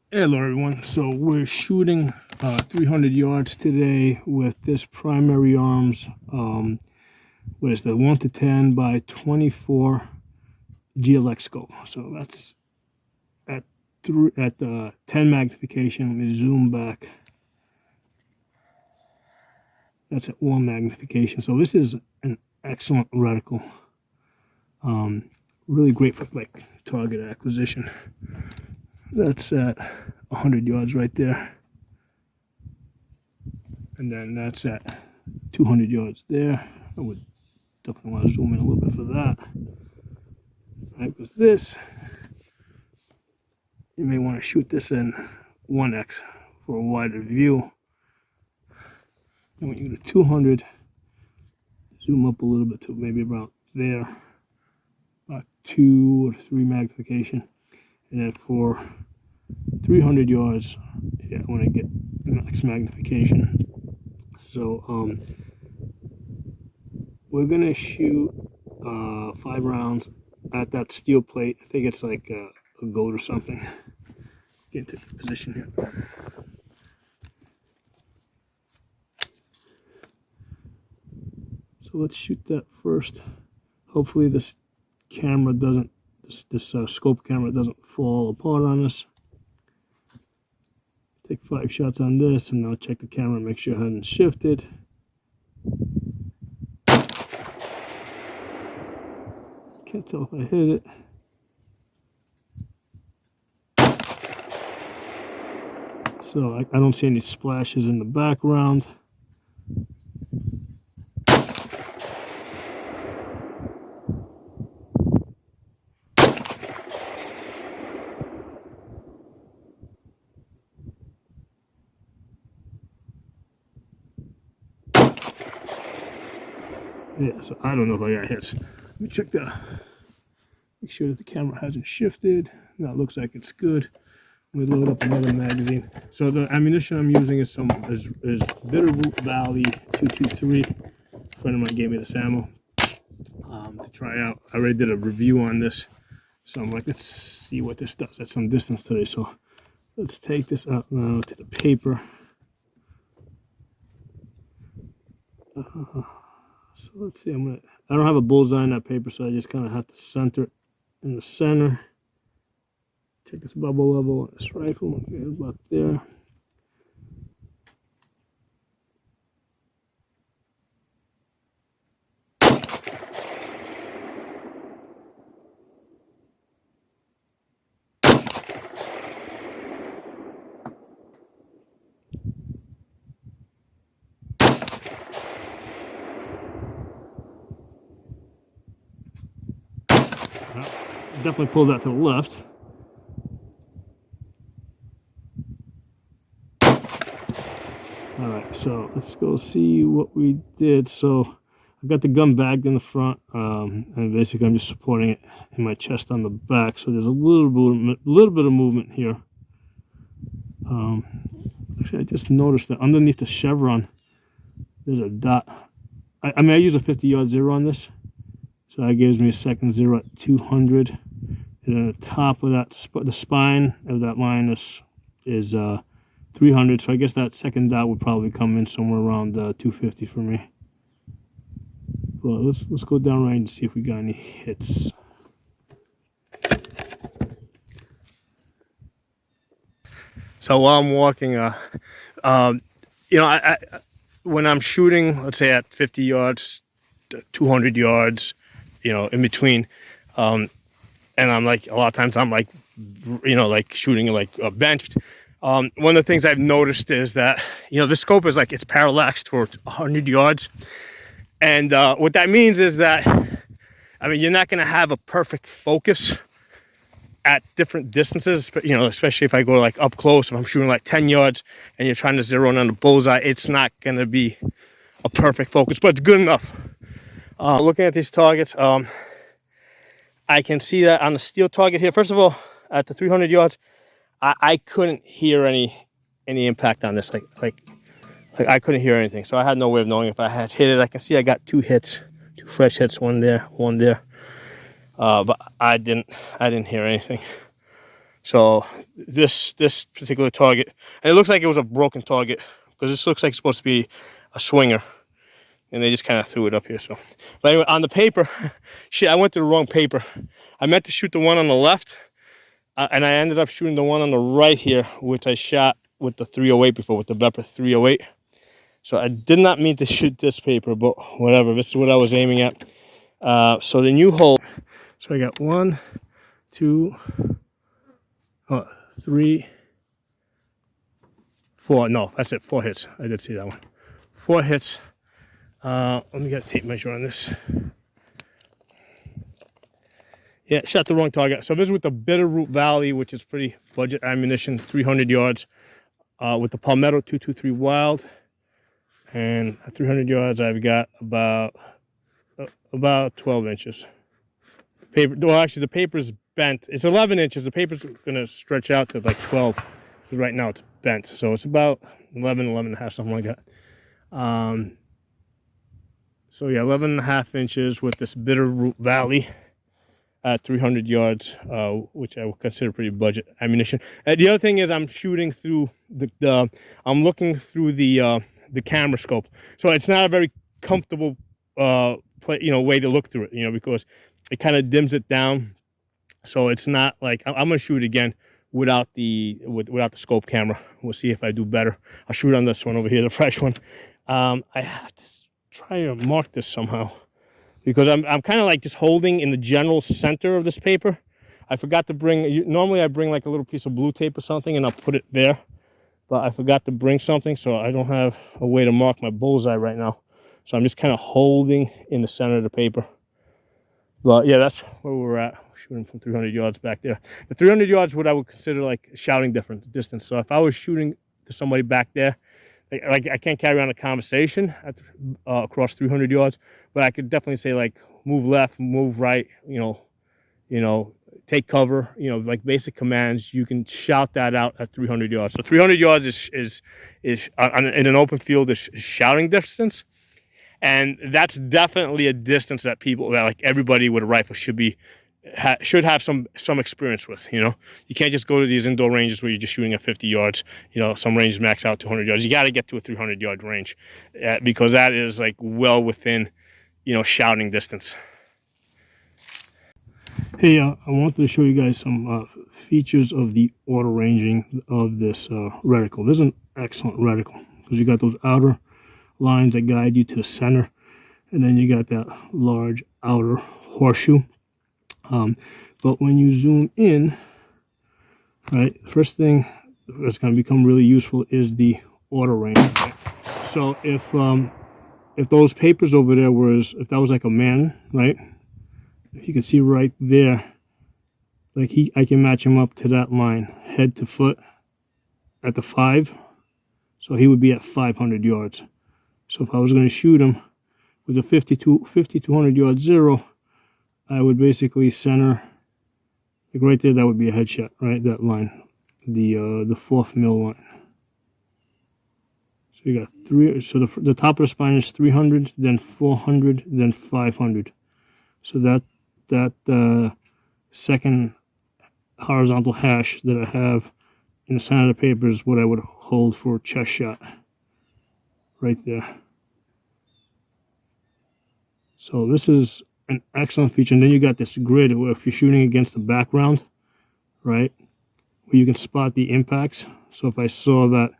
Hello everyone, so we're shooting 300 yards today with this Primary Arms, what is the 1 to 10 by 24 GLX scope. So that's at 10 magnification. Let me zoom back. That's at 1 magnification. So this is an excellent reticle. Really great for like target acquisition. That's at 100 yards right there. And then that's at 200 yards there. I would definitely want to zoom in a little bit for that. Right, because this, you may want to shoot this in 1x for a wider view. And when you go to 200, zoom up a little bit to maybe about there, about 2 or 3 magnification. And then for 300 yards, yeah, I want to get max magnification. So we're gonna shoot 5 rounds at that steel plate. I think it's like a goat or something. Get into position here. So let's shoot that first. Hopefully this camera doesn't, this scope camera doesn't fall apart on us. Take 5 shots on this, and I'll check the camera, make sure it hasn't shifted. Can't tell if I hit it. So I don't see any splashes in the background. Yeah, so I don't know if I got hits. Let me check that. Make sure that the camera hasn't shifted. That looks like it's good. We load up another magazine. So the ammunition I'm using is Bitterroot Valley 223. A friend of mine gave me this ammo to try out. I already did a review on this, so I'm like, let's see what this does at some distance today. So let's take this out now to the paper. So let's see. I don't have a bullseye on that paper, so I just kind of have to center it in the center. Check this bubble level on this rifle. Okay, about there. Definitely pulled that to the left. All right, so let's go see what we did. So I got the gun bagged in the front, and basically I'm just supporting it in my chest on the back. So there's a little bit of movement here. Actually, I just noticed that underneath the chevron, there's a dot. I mean, I use a 50-yard zero on this, so that gives me a second zero at 200. And then the top of that, the spine of that line is 300. So I guess that second dot would probably come in somewhere around 250 for me. Well, let's go down right and see if we got any hits. So while I'm walking, you know, I when I'm shooting, let's say at 50 yards, 200 yards, you know, in between, and I'm like, a lot of times I'm like, you know, like shooting like benched. One of the things I've noticed is that, you know, the scope is like, it's parallaxed for 100 yards. And what that means is that, I mean, you're not going to have a perfect focus at different distances, but, you know, especially if I go like up close, if I'm shooting like 10 yards and you're trying to zero in on the bullseye, it's not going to be a perfect focus, but it's good enough. Looking at these targets, I can see that on the steel target here. First of all, at the 300 yards, I couldn't hear any impact on this. Like I couldn't hear anything, so I had no way of knowing if I had hit it. I can see I got 2 hits, 2 fresh hits, one there, one there. But I didn't hear anything. So this particular target, and it looks like it was a broken target because this looks like it's supposed to be a swinger, and they just kind of threw it up here. So, but anyway, on the paper, shit, I went to the wrong paper. I meant to shoot the one on the left, and I ended up shooting the one on the right here, which I shot with the 308 before, with the Vepr 308. So I did not mean to shoot this paper, but whatever. This is what I was aiming at. So the new hole. So I got 1, 2, 3, 4. No, that's it. 4 hits. I did see that one. 4 hits. Let me get a tape measure on this. Yeah, shot the wrong target. So this is with the Bitterroot Valley, which is pretty budget ammunition, 300 yards. With the Palmetto 223 Wild. And at 300 yards, I've got about 12 inches. The paper, well, actually, the paper is bent. It's 11 inches. The paper's going to stretch out to like 12. Because right now it's bent. So it's about 11 and a half, something like that. So yeah, 11 and a half inches with this Bitterroot Valley at 300 yards, which I would consider pretty budget ammunition. The other thing is I'm shooting through I'm looking through the camera scope, so it's not a very comfortable way to look through it, because it kind of dims it down. So it's not like I'm gonna shoot again without the scope camera. We'll see if I do better. I'll shoot on this one over here, the fresh one. I have to try to mark this somehow, because I'm kind of like just holding in the general center of this paper. I forgot to bring, normally I bring like a little piece of blue tape or something and I'll put it there, but I forgot to bring something, so I don't have a way to mark my bullseye right now. So I'm just kind of holding in the center of the paper. But yeah, that's where we're at, shooting from 300 yards back there. The 300 yards what I would consider like shouting distance. So if I was shooting to somebody back there, like I can't carry on a conversation across 300 yards, but I could definitely say like move left, move right, take cover, like basic commands. You can shout that out at 300 yards. So 300 yards is in an open field is shouting distance, and that's definitely a distance that everybody with a rifle should have some experience with. You can't just go to these indoor ranges where you're just shooting at 50 yards. Some ranges max out to 100 yards. You got to get to a 300 yard range because that is like well within shouting distance. Hey, I wanted to show you guys some features of the auto ranging of this reticle. This is an excellent reticle because you got those outer lines that guide you to the center, and then you got that large outer horseshoe. But when you zoom in, right, first thing that's going to become really useful is the auto range. Right? So if those papers over there if that was like a man, right? If you can see right there, like I can match him up to that line, head to foot at the 5. So he would be at 500 yards. So if I was going to shoot him with a 5200 yard zero, I would basically center, like right there, that would be a headshot, right? That line, the 4th mil line. So you got 3, so the top of the spine is 300, then 400, then 500. So that second horizontal hash that I have in the center of the paper is what I would hold for a chest shot, right there. So this is an excellent feature. And then you got this grid where if you're shooting against the background, right, where you can spot the impacts. So if I saw that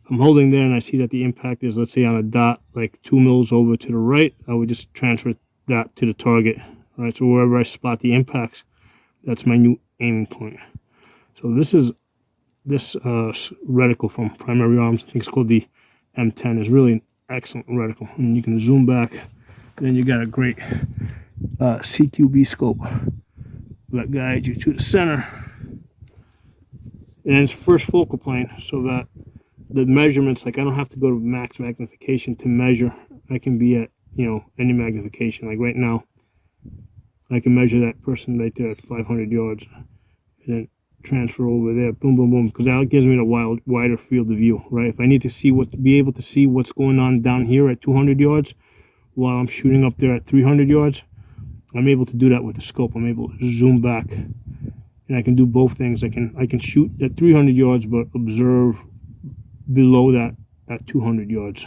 I'm holding there and I see that the impact is, let's say, on a dot like 2 mils over to the right, I would just transfer that to the target, right? So wherever I spot the impacts, that's my new aiming point. So this reticle from Primary Arms, I think it's called the M10, is really an excellent reticle. And you can zoom back, and then you got a great CQB scope that guides you to the center. And it's first focal plane, so that the measurements, like I don't have to go to max magnification to measure. I can be at, any magnification. Like right now, I can measure that person right there at 500 yards and then transfer over there, boom, boom, boom, because that gives me the wider field of view, right? If I need to be able to see what's going on down here at 200 yards while I'm shooting up there at 300 yards, I'm able to do that with the scope. I'm able to zoom back and I can do both things. I can shoot at 300 yards, but observe below that at 200 yards.